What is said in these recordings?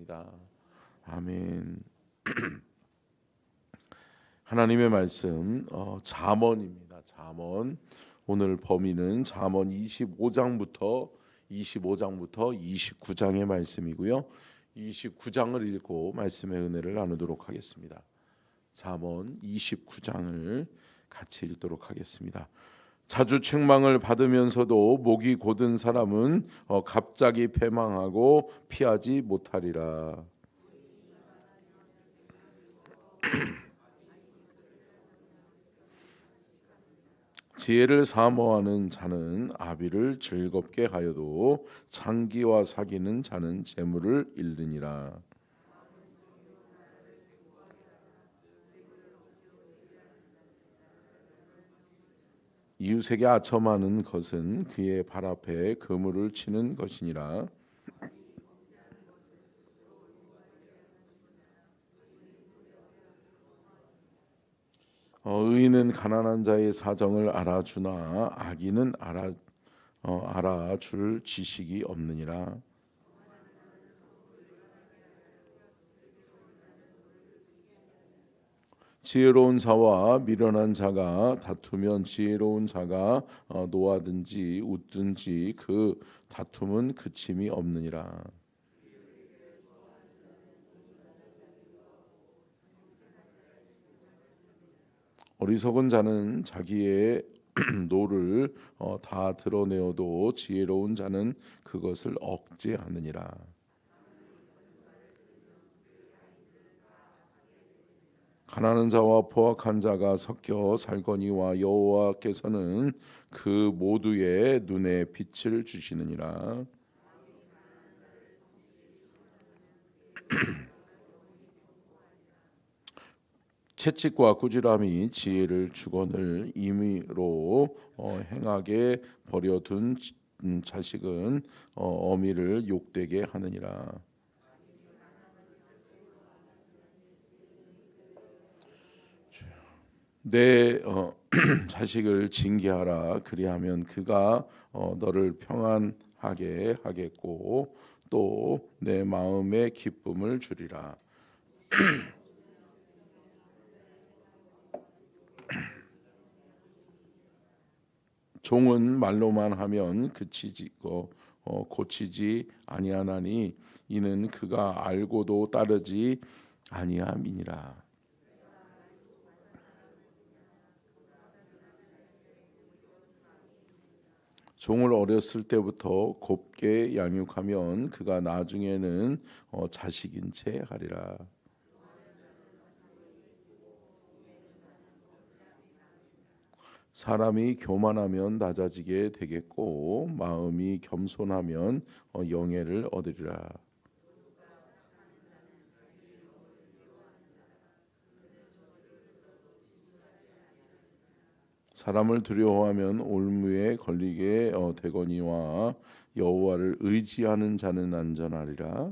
기도합니다. 아멘. 하나님의 말씀 잠언입니다. 잠언. 오늘 범위는 잠언 25장부터 29장의 말씀이고요. 29장을 읽고 말씀의 은혜를 나누도록 하겠습니다. 잠언 29장을 같이 읽도록 하겠습니다. 자주 책망을 받으면서도 목이 곧은 사람은 갑자기 패망하고 피하지 못하리라. 지혜를 사모하는 자는 아비를 즐겁게 하여도 창기와 사귀는 자는 재물을 잃느니라. 이웃에게 아첨하는 것은 그의 발 앞에 그물을 치는 것이니라. 의인은 가난한 자의 사정을 알아주나 악인은 알아줄 지식이 없느니라. 지혜로운 자와 미련한 자가 다투면 지혜로운 자가 노하든지 웃든지 그 다툼은 그침이 없느니라. 어리석은 자는 자기의 노를 다 드러내어도 지혜로운 자는 그것을 억제하느니라. 가난한 자와 포악한 자가 섞여 살거니와 여호와께서는 그 모두의 눈에 빛을 주시느니라. 채찍과 꾸지람이 지혜를 주거늘 임의로 행하게 버려둔 자식은 어미를 욕되게 하느니라. 내 자식을 징계하라. 그리하면 그가 너를 평안하게 하겠고 또 내 마음에 기쁨을 주리라. 종은 말로만 하면 고치지 아니하나니 이는 그가 알고도 따르지 아니함이니라. 종을 어렸을 때부터 곱게 양육하면 그가 나중에는 자식인 채 하리라. 사람이 교만하면 낮아지게 되겠고 마음이 겸손하면 영예를 얻으리라. 사람을 두려워하면 올무에 걸리게 되거니와 여호와를 의지하는 자는 안전하리라.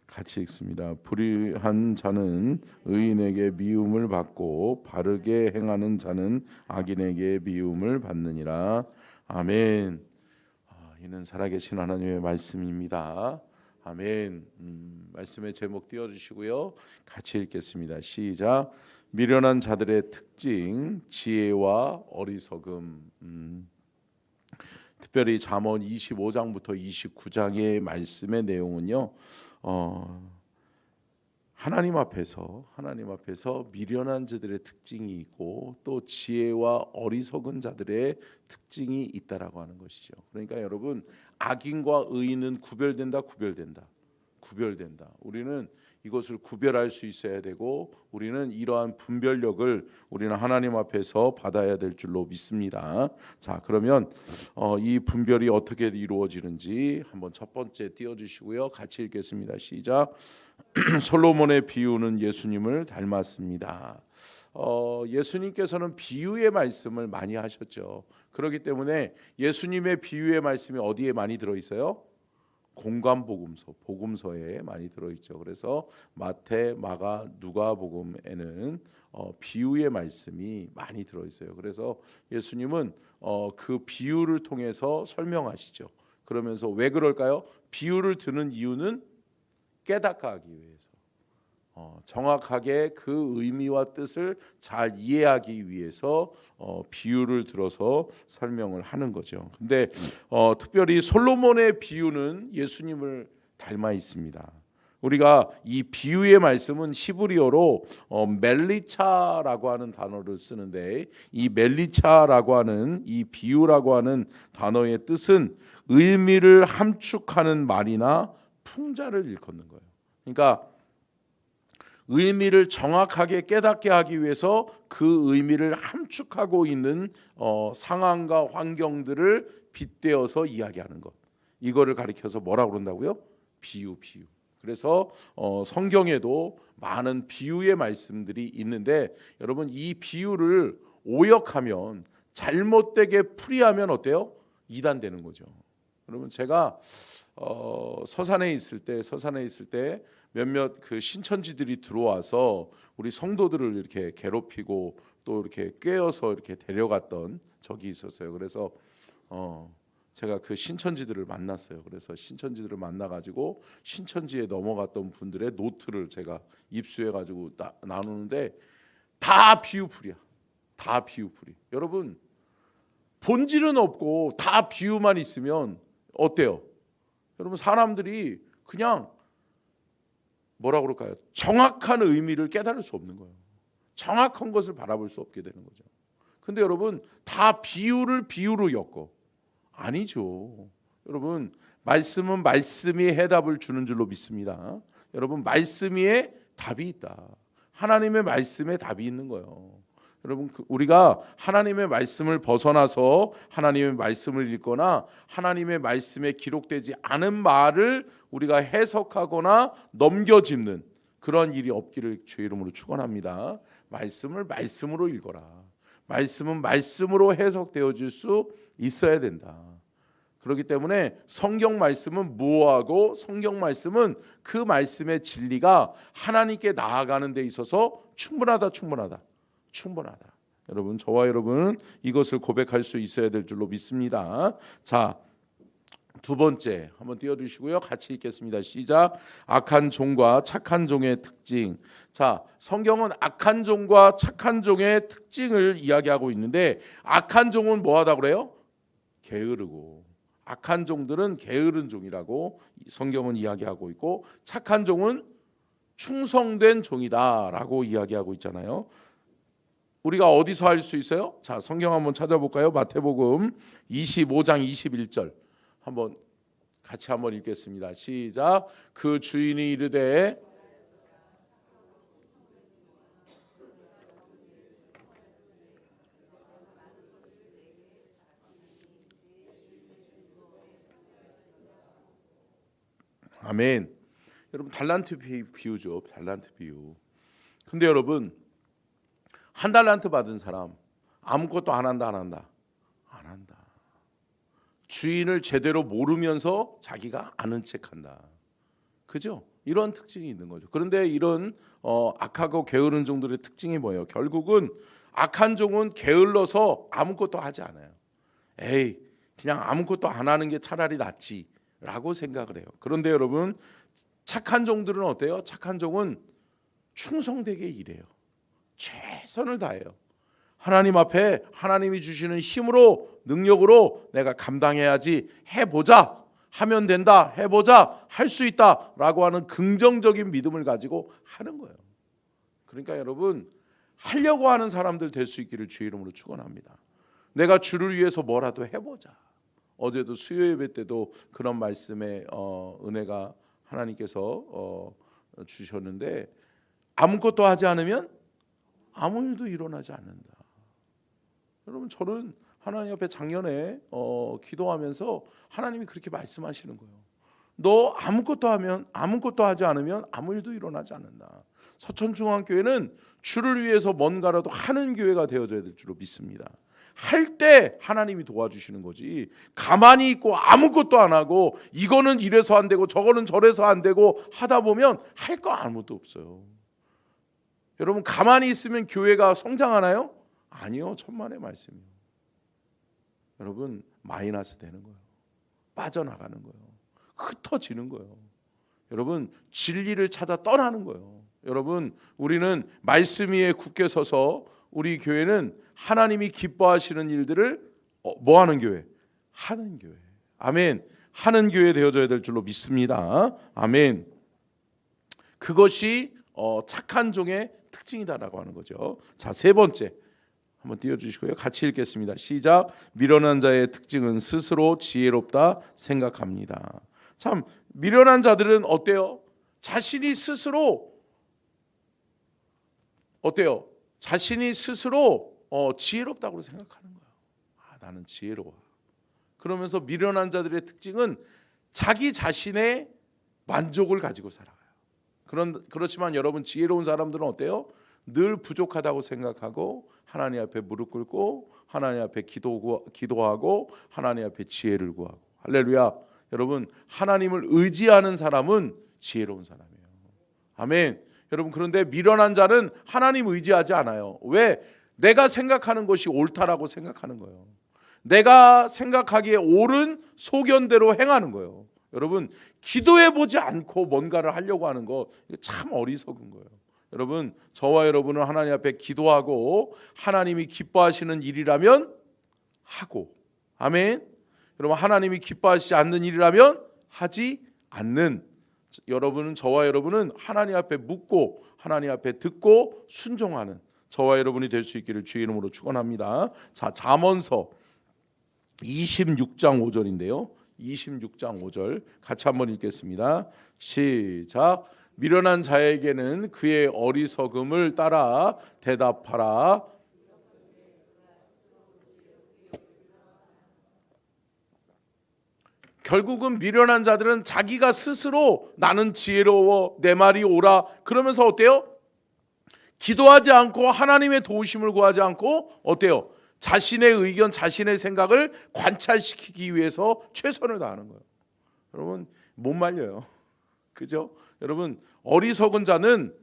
같이 읽습니다. 불의한 자는 의인에게 미움을 받고 바르게 행하는 자는 악인에게 미움을 받느니라. 아멘. 이는 살아계신 하나님의 말씀입니다. 아멘. 말씀의 제목 띄워주시고요. 같이 읽겠습니다. 시작. 미련한 자들의 특징, 지혜와 어리석음. 특별히 잠언 25장부터 29장의 말씀의 내용은요. 하나님 앞에서 미련한 자들의 특징이 있고 또 지혜와 어리석은 자들의 특징이 있다라고 하는 것이죠. 그러니까 여러분, 악인과 의인은 구별된다. 우리는 이것을 구별할 수 있어야 되고 우리는 이러한 분별력을 우리는 하나님 앞에서 받아야 될 줄로 믿습니다. 자, 그러면 이 분별이 어떻게 이루어지는지 한번 첫 번째 띄워주시고요. 같이 읽겠습니다. 시작. 솔로몬의 비유는 예수님을 닮았습니다. 예수님께서는 비유의 말씀을 많이 하셨죠. 그렇기 때문에 예수님의 비유의 말씀이 어디에 많이 들어있어요? 복음서에 많이 들어있죠. 그래서 마태, 마가, 누가복음에는 비유의 말씀이 많이 들어 있어요. 그래서 예수님은 그 비유를 통해서 설명하시죠. 그러면서 왜 그럴까요? 비유를 드는 이유는 깨닫게 하기 위해서, 정확하게 그 의미와 뜻을 잘 이해하기 위해서 비유를 들어서 설명을 하는 거죠. 근데 특별히 솔로몬의 비유는 예수님을 닮아 있습니다. 우리가 이 비유의 말씀은 히브리어로 멜리차라고 하는 단어를 쓰는데, 이 멜리차라고 하는 이 비유라고 하는 단어의 뜻은 의미를 함축하는 말이나 풍자를 일컫는 거예요. 그러니까 의미를 정확하게 깨닫게 하기 위해서 그 의미를 함축하고 있는 상황과 환경들을 빗대어서 이야기하는 것, 이거를 가리켜서 뭐라고 그런다고요? 비유. 그래서 성경에도 많은 비유의 말씀들이 있는데, 여러분 이 비유를 오역하면, 잘못되게 풀이하면 어때요? 이단되는 거죠. 여러분 제가 서산에 있을 때 몇몇 그 신천지들이 들어와서 우리 성도들을 이렇게 괴롭히고 또 이렇게 꿰어서 이렇게 데려갔던 적이 있었어요. 그래서 제가 그 신천지들을 만났어요. 그래서 신천지들을 만나가지고 신천지에 넘어갔던 분들의 노트를 제가 입수해가지고 나누는데 다 비유풀이야. 다 비유풀이. 여러분 본질은 없고 다 비유만 있으면 어때요? 여러분 사람들이 그냥 뭐라 그럴까요? 정확한 의미를 깨달을 수 없는 거예요. 정확한 것을 바라볼 수 없게 되는 거죠. 근데 여러분 다 비유를 비유로 엮어. 아니죠. 여러분 말씀은 말씀이 해답을 주는 줄로 믿습니다. 여러분 말씀 위에 답이 있다. 하나님의 말씀에 답이 있는 거예요. 여러분 우리가 하나님의 말씀을 벗어나서 하나님의 말씀을 읽거나 하나님의 말씀에 기록되지 않은 말을 우리가 해석하거나 넘겨짚는 그런 일이 없기를 주의 이름으로 축원합니다. 말씀을 말씀으로 읽어라. 말씀은 말씀으로 해석되어질 수 있어야 된다. 그렇기 때문에 성경 말씀은 무엇하고 성경 말씀은 그 말씀의 진리가 하나님께 나아가는 데 있어서 충분하다. 여러분 저와 여러분은 이것을 고백할 수 있어야 될 줄로 믿습니다. 자, 두 번째 한번 띄워주시고요. 같이 읽겠습니다. 시작. 악한 종과 착한 종의 특징. 자, 성경은 악한 종과 착한 종의 특징을 이야기하고 있는데, 악한 종은 뭐하다 그래요? 게으르고, 악한 종들은 게으른 종이라고 성경은 이야기하고 있고, 착한 종은 충성된 종이다라고 이야기하고 있잖아요. 우리가 어디서 알 수 있어요? 자, 성경 한번 찾아볼까요? 마태복음 25장 21절 한번 같이 한번 읽겠습니다. 시작. 그 주인이 이르되 아멘. 여러분 달란트 비유죠. 달란트 비유. 근데 여러분 한 달란트 받은 사람 아무것도 안 한다. 주인을 제대로 모르면서 자기가 아는 척한다. 그죠? 이런 특징이 있는 거죠. 그런데 이런 악하고 게으른 종들의 특징이 뭐예요? 결국은 악한 종은 게을러서 아무것도 하지 않아요. 에이, 그냥 아무것도 안 하는 게 차라리 낫지라고 생각을 해요. 그런데 여러분 착한 종들은 어때요? 착한 종은 충성되게 일해요. 최선을 다해요. 하나님 앞에 하나님이 주시는 힘으로 능력으로 내가 감당해야지, 해보자, 하면 된다, 해보자, 할 수 있다라고 하는 긍정적인 믿음을 가지고 하는 거예요. 그러니까 여러분 하려고 하는 사람들 될 수 있기를 주의 이름으로 축원합니다. 내가 주를 위해서 뭐라도 해보자. 어제도 수요 예배 때도 그런 말씀의 은혜가 하나님께서 주셨는데, 아무것도 하지 않으면 아무 일도 일어나지 않는다. 여러분 저는 하나님 앞에 작년에 기도하면서 하나님이 그렇게 말씀하시는 거예요. 너 아무것도 하지 않으면 아무 일도 일어나지 않는다. 서천중앙교회는 주를 위해서 뭔가라도 하는 교회가 되어져야 될 줄로 믿습니다. 할 때 하나님이 도와주시는 거지, 가만히 있고 아무것도 안 하고 이거는 이래서 안 되고 저거는 저래서 안 되고 하다 보면 할 거 아무것도 없어요. 여러분 가만히 있으면 교회가 성장하나요? 아니요. 천만의 말씀이요. 여러분 마이너스 되는 거예요. 빠져나가는 거예요. 흩어지는 거예요. 여러분 진리를 찾아 떠나는 거예요. 여러분 우리는 말씀 위에 굳게 서서 우리 교회는 하나님이 기뻐하시는 일들을 뭐하는 교회? 하는 교회. 아멘. 하는 교회 되어져야 될 줄로 믿습니다. 아멘. 그것이 착한 종의 특징이다라고 하는 거죠. 자, 세 번째 한번 띄워주시고요. 같이 읽겠습니다. 시작. 미련한 자의 특징은 스스로 지혜롭다 생각합니다. 참 미련한 자들은 어때요? 자신이 스스로 어때요? 자신이 스스로 지혜롭다고 생각하는 거예요. 나는 지혜로워. 그러면서 미련한 자들의 특징은 자기 자신의 만족을 가지고 살아가요. 그렇지만 여러분 지혜로운 사람들은 어때요? 늘 부족하다고 생각하고 하나님 앞에 무릎 꿇고 하나님 앞에 기도하고 하나님 앞에 지혜를 구하고. 할렐루야. 여러분 하나님을 의지하는 사람은 지혜로운 사람이에요. 아멘. 여러분 그런데 미련한 자는 하나님 의지하지 않아요. 왜? 내가 생각하는 것이 옳다라고 생각하는 거예요. 내가 생각하기에 옳은 소견대로 행하는 거예요. 여러분 기도해보지 않고 뭔가를 하려고 하는 거 참 어리석은 거예요. 여러분 저와 여러분은 하나님 앞에 기도하고 하나님이 기뻐하시는 일이라면 하고, 아멘. 여러분 하나님이 기뻐하시지 않는 일이라면 하지 않는, 여러분은 저와 여러분은 하나님 앞에 묻고 하나님 앞에 듣고 순종하는 저와 여러분이 될 수 있기를 주의 이름으로 축원합니다. 자, 잠언서 26장 5절인데요. 26장 5절 같이 한번 읽겠습니다. 시작. 미련한 자에게는 그의 어리석음을 따라 대답하라. 결국은 미련한 자들은 자기가 스스로 나는 지혜로워 내 말이 옳아 그러면서 어때요? 기도하지 않고 하나님의 도우심을 구하지 않고 어때요? 자신의 의견, 자신의 생각을 관찰시키기 위해서 최선을 다하는 거예요. 여러분 못 말려요. 그죠? 여러분 어리석은 자는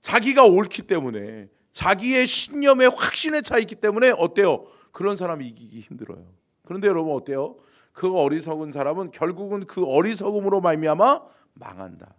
자기가 옳기 때문에 자기의 신념에 확신에 차 있기 때문에 어때요? 그런 사람이 이기기 힘들어요. 그런데 여러분 어때요? 그 어리석은 사람은 결국은 그 어리석음으로 말미암아 망한다.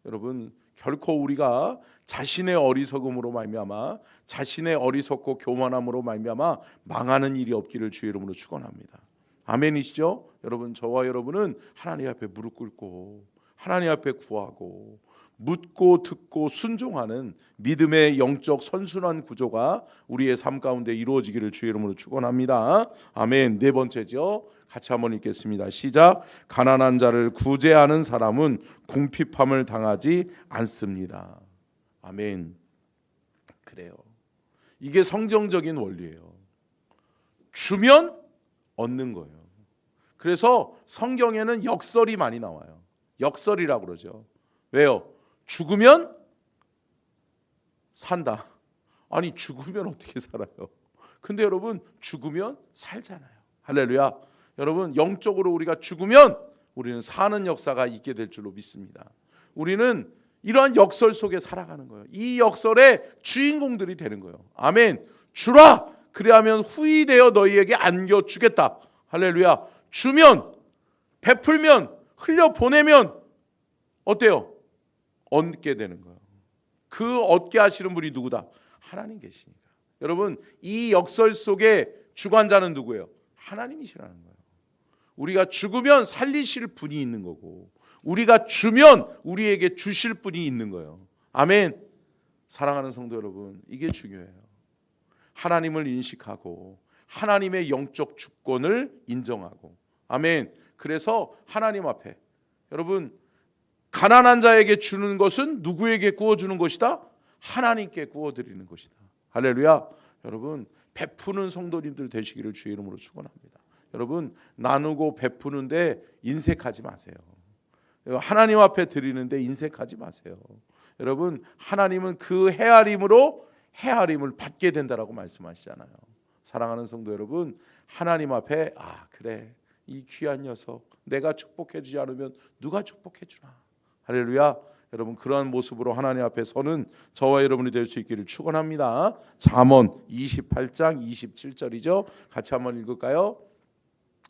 여러분 결코 우리가 자신의 어리석음으로 말미암아 자신의 어리석고 교만함으로 말미암아 망하는 일이 없기를 주의 이름으로 축원합니다. 아멘이시죠? 여러분 저와 여러분은 하나님 앞에 무릎 꿇고 하나님 앞에 구하고 묻고 듣고 순종하는 믿음의 영적 선순환 구조가 우리의 삶 가운데 이루어지기를 주의 이름으로 축원합니다. 아멘. 네 번째죠. 같이 한번 읽겠습니다. 시작. 가난한 자를 구제하는 사람은 궁핍함을 당하지 않습니다. 아멘. 그래요. 이게 성경적인 원리예요. 주면 얻는 거예요. 그래서 성경에는 역설이 많이 나와요. 역설이라고 그러죠. 왜요? 죽으면 산다. 아니 죽으면 어떻게 살아요? 근데 여러분 죽으면 살잖아요. 할렐루야. 여러분 영적으로 우리가 죽으면 우리는 사는 역사가 있게 될 줄로 믿습니다. 우리는 이러한 역설 속에 살아가는 거예요. 이 역설의 주인공들이 되는 거예요. 아멘. 주라. 그리하면 후히 되어 너희에게 안겨주겠다. 할렐루야. 주면 베풀면 흘려보내면 어때요? 얻게 되는 거예요. 그 얻게 하시는 분이 누구다? 하나님 계시니까. 여러분 이 역설 속에 주관자는 누구예요? 하나님이시라는 거예요. 우리가 죽으면 살리실 분이 있는 거고 우리가 주면 우리에게 주실 분이 있는 거예요. 아멘. 사랑하는 성도 여러분, 이게 중요해요. 하나님을 인식하고 하나님의 영적 주권을 인정하고, 아멘. 그래서 하나님 앞에 여러분 가난한 자에게 주는 것은 누구에게 구워주는 것이다? 하나님께 구워드리는 것이다. 할렐루야. 여러분 베푸는 성도님들 되시기를 주의 이름으로 축원합니다. 여러분 나누고 베푸는데 인색하지 마세요. 하나님 앞에 드리는데 인색하지 마세요. 여러분 하나님은 그 헤아림으로 헤아림을 받게 된다라고 말씀하시잖아요. 사랑하는 성도 여러분, 하나님 앞에 그래 이 귀한 녀석 내가 축복해 주지 않으면 누가 축복해 주나. 할렐루야. 여러분 그러한 모습으로 하나님 앞에 서는 저와 여러분이 될 수 있기를 축원합니다. 잠언 28장 27절이죠. 같이 한번 읽을까요?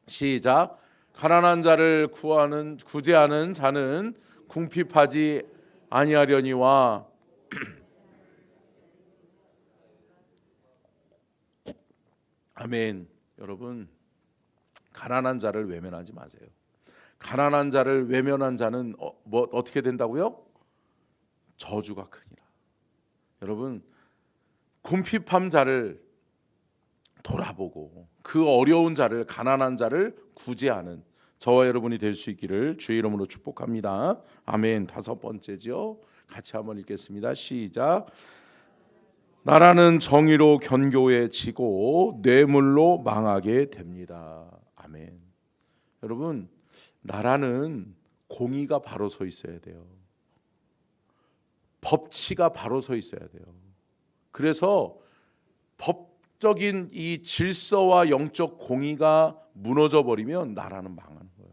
시작. 가난한 자를 구제하는 자는 궁핍하지 아니하려니와 아멘. 여러분 가난한 자를 외면하지 마세요. 가난한 자를 외면한 자는 어떻게 된다고요? 저주가 크니라. 여러분 궁핍한 자를 돌아보고 그 어려운 자를, 가난한 자를 구제하는 저와 여러분이 될 수 있기를 주의 이름으로 축복합니다. 아멘. 다섯 번째죠. 같이 한번 읽겠습니다. 시작. 나라는 정의로 견고해지고 뇌물로 망하게 됩니다. 아멘. 여러분 나라는 공의가 바로 서 있어야 돼요. 법치가 바로 서 있어야 돼요. 그래서 법적인 이 질서와 영적 공의가 무너져 버리면 나라는 망하는 거예요.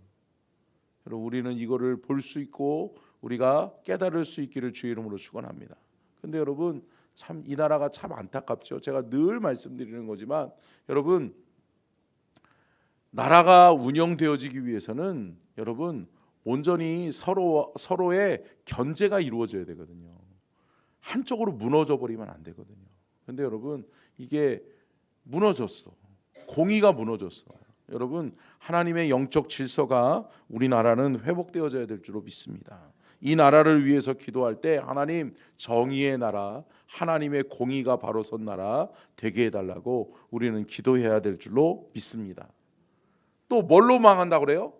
여러분 우리는 이거를 볼 수 있고 우리가 깨달을 수 있기를 주의 이름으로 축원합니다. 근데 여러분 참 이 나라가 참 안타깝죠. 제가 늘 말씀드리는 거지만 여러분 나라가 운영되어지기 위해서는 여러분 온전히 서로의 견제가 이루어져야 되거든요. 한쪽으로 무너져 버리면 안 되거든요. 근데 여러분 이게 무너졌어. 공의가 무너졌어. 여러분 하나님의 영적 질서가 우리나라는 회복되어져야 될 줄로 믿습니다. 이 나라를 위해서 기도할 때 하나님 정의의 나라, 하나님의 공의가 바로 선 나라 되게 해달라고 우리는 기도해야 될 줄로 믿습니다. 또 뭘로 망한다고 그래요?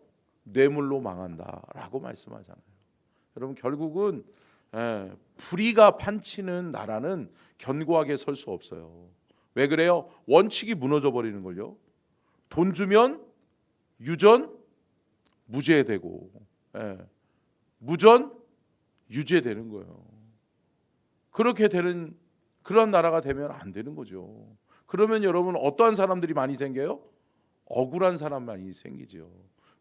뇌물로 망한다라고 말씀하잖아요. 여러분 결국은 불의가 판치는 나라는 견고하게 설 수 없어요. 왜 그래요? 원칙이 무너져 버리는 걸요. 돈 주면 유전 무죄되고 무전 유죄되는 거예요. 그렇게 되는 그런 나라가 되면 안 되는 거죠. 그러면 여러분 어떠한 사람들이 많이 생겨요? 억울한 사람 많이 생기죠.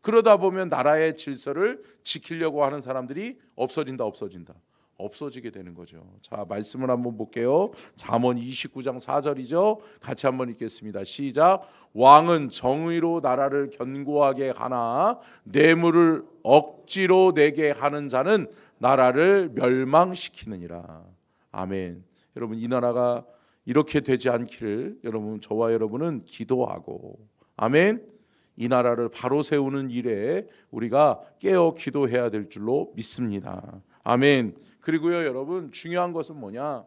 그러다 보면 나라의 질서를 지키려고 하는 사람들이 없어지게 되는 거죠. 자, 말씀을 한번 볼게요. 잠언 29장 4절이죠. 같이 한번 읽겠습니다. 시작. 왕은 정의로 나라를 견고하게 하나 뇌물을 억지로 내게 하는 자는 나라를 멸망시키느니라. 아멘. 여러분 이 나라가 이렇게 되지 않기를 여러분 저와 여러분은 기도하고 아멘. 이 나라를 바로 세우는 일에 우리가 깨어 기도해야 될 줄로 믿습니다. 아멘. 그리고요 여러분 중요한 것은 뭐냐?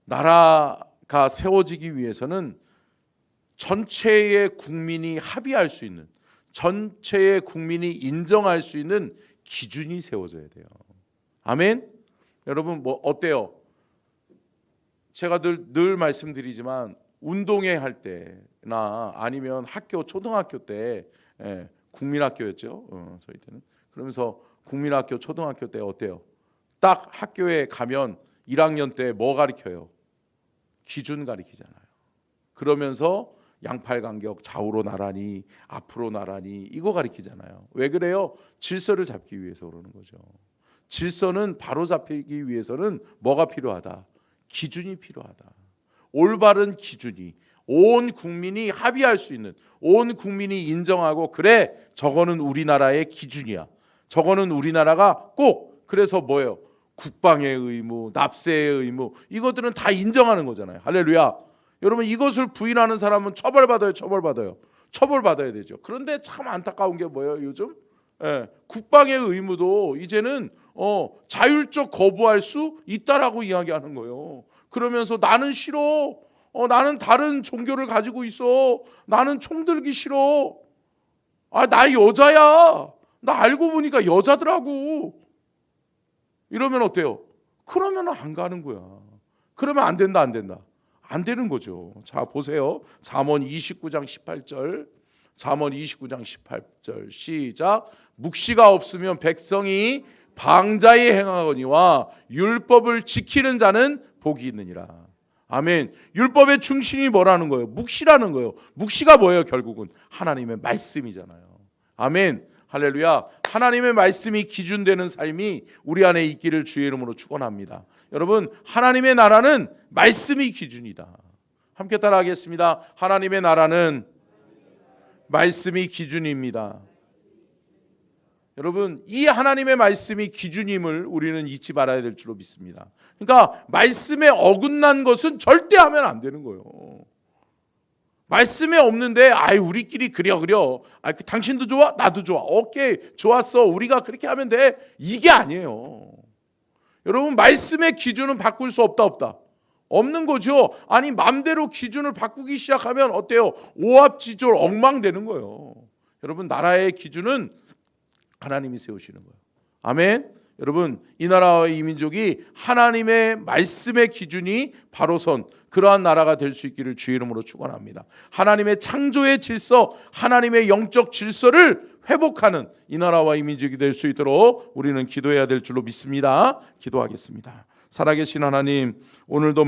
나라가 세워지기 위해서는 전체의 국민이 합의할 수 있는, 전체의 국민이 인정할 수 있는 기준이 세워져야 돼요. 아멘. 여러분 뭐 어때요? 제가 늘 말씀드리지만 운동회 할 때나 아니면 학교 초등학교 때 국민학교였죠. 저희 때는 그러면서 국민학교 초등학교 때 어때요? 딱 학교에 가면 1학년 때 뭐 가르쳐요? 기준 가르치잖아요. 그러면서 양팔 간격 좌우로 나란히 앞으로 나란히 이거 가르치잖아요. 왜 그래요? 질서를 잡기 위해서 그러는 거죠. 질서는 바로 잡히기 위해서는 뭐가 필요하다? 기준이 필요하다. 올바른 기준이 온 국민이 합의할 수 있는, 온 국민이 인정하고 그래 저거는 우리나라의 기준이야. 저거는 우리나라가 꼭 그래서 뭐예요? 국방의 의무, 납세의 의무 이것들은 다 인정하는 거잖아요. 할렐루야. 여러분 이것을 부인하는 사람은 처벌받아야 되죠. 그런데 참 안타까운 게 뭐예요? 요즘 국방의 의무도 이제는 자율적 거부할 수 있다라고 이야기하는 거예요. 그러면서 나는 싫어. 나는 다른 종교를 가지고 있어. 나는 총 들기 싫어. 나 여자야. 나 알고 보니까 여자더라고. 이러면 어때요? 그러면 안 가는 거야. 그러면 안 된다. 안 되는 거죠. 자, 보세요. 잠언 29장 18절. 잠언 29장 18절. 시작. 묵시가 없으면 백성이 방자히 행하거니와 율법을 지키는 자는 복이 있느니라. 아멘. 율법의 중심이 뭐라는 거예요? 묵시라는 거예요. 묵시가 뭐예요? 결국은 하나님의 말씀이잖아요. 아멘. 할렐루야. 하나님의 말씀이 기준되는 삶이 우리 안에 있기를 주의 이름으로 축원합니다. 여러분, 하나님의 나라는 말씀이 기준이다. 함께 따라하겠습니다. 하나님의 나라는 말씀이 기준입니다. 여러분, 이 하나님의 말씀이 기준임을 우리는 잊지 말아야 될 줄로 믿습니다. 그러니까 말씀에 어긋난 것은 절대 하면 안 되는 거예요. 말씀에 없는데 우리끼리 그려. 당신도 좋아? 나도 좋아. 오케이, 좋았어. 우리가 그렇게 하면 돼. 이게 아니에요. 여러분, 말씀의 기준은 바꿀 수 없다. 없는 거죠. 아니, 마음대로 기준을 바꾸기 시작하면 어때요? 오합지졸 엉망되는 거예요. 여러분, 나라의 기준은 하나님이 세우시는 거예요. 아멘. 여러분, 이 나라와 이 민족이 하나님의 말씀의 기준이 바로 선 그러한 나라가 될 수 있기를 주의 이름으로 축원합니다. 하나님의 창조의 질서, 하나님의 영적 질서를 회복하는 이 나라와 이 민족이 될 수 있도록 우리는 기도해야 될 줄로 믿습니다. 기도하겠습니다. 살아계신 하나님, 오늘도